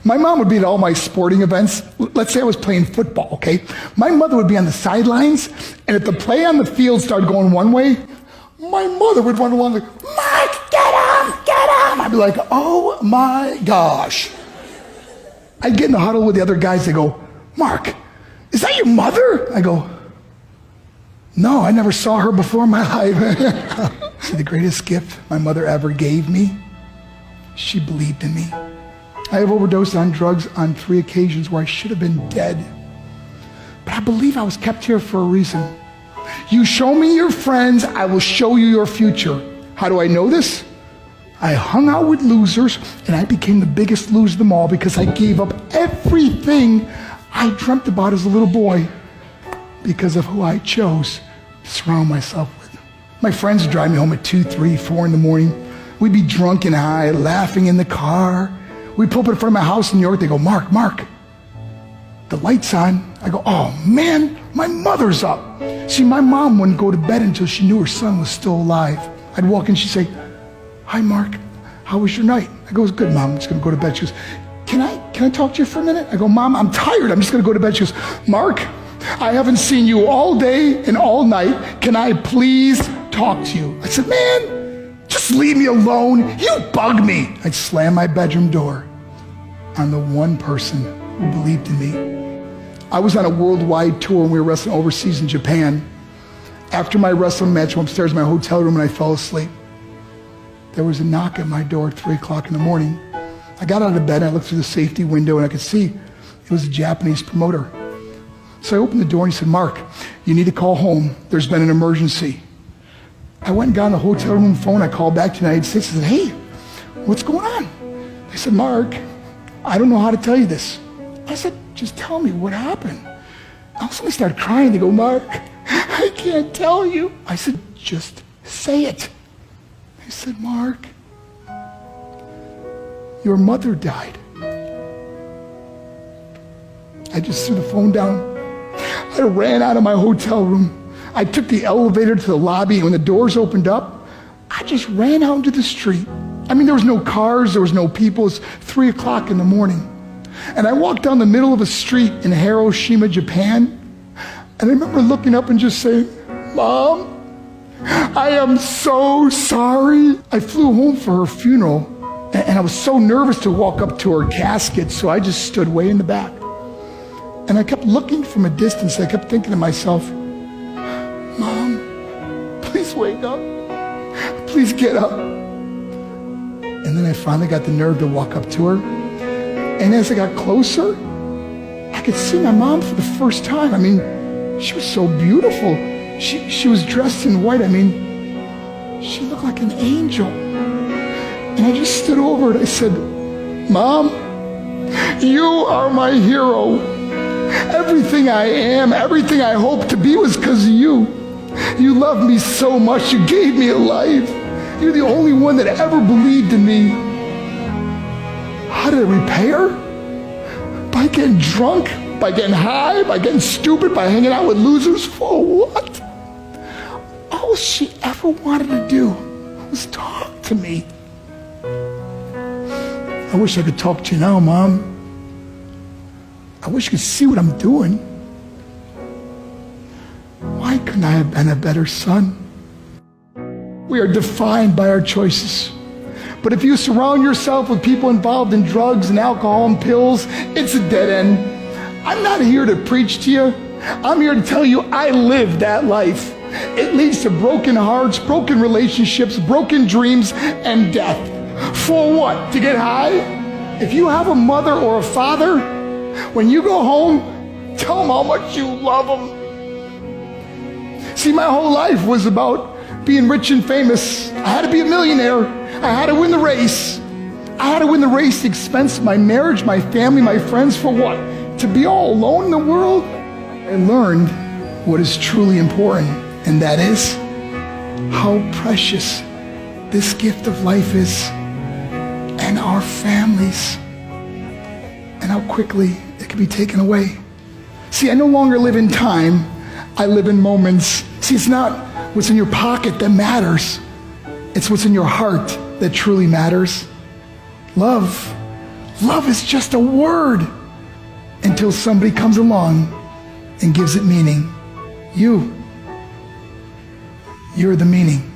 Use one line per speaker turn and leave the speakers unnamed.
My mom would be at all my sporting events. Let's say I was playing football, okay? My mother would be on the sidelines, and if the play on the field started going one way, my mother would run along like, Mark, get him, get him. I'd be like, oh my gosh. I'd get in the huddle with the other guys. They go, Mark, is that your mother? I go, no, I never saw her before in my life. See, the greatest gift my mother ever gave me, she believed in me. I have overdosed on drugs on 3 occasions where I should have been dead. But I believe I was kept here for a reason. You show me your friends, I will show you your future. How do I know this? I hung out with losers, and I became the biggest loser of them all because I gave up everything I dreamt about as a little boy because of who I chose to surround myself with. My friends would drive me home at 2, 3, 4 in the morning. We'd be drunk and high, laughing in the car. We'd pull up in front of my house in New York. They go, Mark, the light's on. I go, oh man, my mother's up. See, my mom wouldn't go to bed until she knew her son was still alive. I'd walk in, she'd say, hi Mark, how was your night? I go, it was good, Mom, I'm just gonna go to bed. She goes, can I talk to you for a minute? I go, Mom, I'm tired, I'm just gonna go to bed. She goes, Mark, I haven't seen you all day and all night. Can I please talk to you? I said, man, just leave me alone. You bug me. I'd slam my bedroom door on the one person who believed in me. I was on a worldwide tour and we were wrestling overseas in Japan. After my wrestling match, I went upstairs in my hotel room and I fell asleep. There was a knock at my door at 3 o'clock in the morning. I got out of bed and I looked through the safety window and I could see it was a Japanese promoter. So I opened the door and he said, Mark, you need to call home. There's been an emergency. I went and got on the hotel room phone. I called back to the United States and said, hey, what's going on? They said, Mark, I don't know how to tell you this. I said, just tell me what happened. All of a sudden I started crying. They go, Mark, I can't tell you. I said, just say it. They said, Mark, your mother died. I just threw the phone down. I ran out of my hotel room. I took the elevator to the lobby, and when the doors opened up, I just ran out into the street. I mean, there was no cars, there was no people. It's 3 o'clock in the morning. And I walked down the middle of a street in Hiroshima, Japan, and I remember looking up and just saying, Mom, I am so sorry. I flew home for her funeral, and I was so nervous to walk up to her casket, so I just stood way in the back. And I kept looking from a distance. I kept thinking to myself, Mom, please wake up. Please get up. And then I finally got the nerve to walk up to her. And as I got closer, I could see my mom for the first time. I mean, she was so beautiful. She was dressed in white. I mean, she looked like an angel. And I just stood over and I said, Mom, you are my hero. Everything I am, everything I hope to be was because of you. You loved me so much. You gave me a life. You're the only one that ever believed in me. How did it repay her? By getting drunk, by getting high, by getting stupid, by hanging out with losers? For what? All she ever wanted to do was talk to me. I wish I could talk to you now, Mom. I wish you could see what I'm doing. Why couldn't I have been a better son? We are defined by our choices. But if you surround yourself with people involved in drugs and alcohol and pills, it's a dead end. I'm not here to preach to you. I'm here to tell you I lived that life. It leads to broken hearts, broken relationships, broken dreams, and death. For what? To get high? If you have a mother or a father, when you go home, tell them how much you love them. See, my whole life was about being rich and famous. I had to be a millionaire. I had to win the race. I had to win the race at the expense of my marriage, my family, my friends. For what? To be all alone in the world? I learned what is truly important, and that is how precious this gift of life is, and our families, and how quickly it can be taken away. See, I no longer live in time. I live in moments. See, it's not what's in your pocket that matters. It's what's in your heart that truly matters. Love Love is just a word until somebody comes along and gives it meaning. You're the meaning.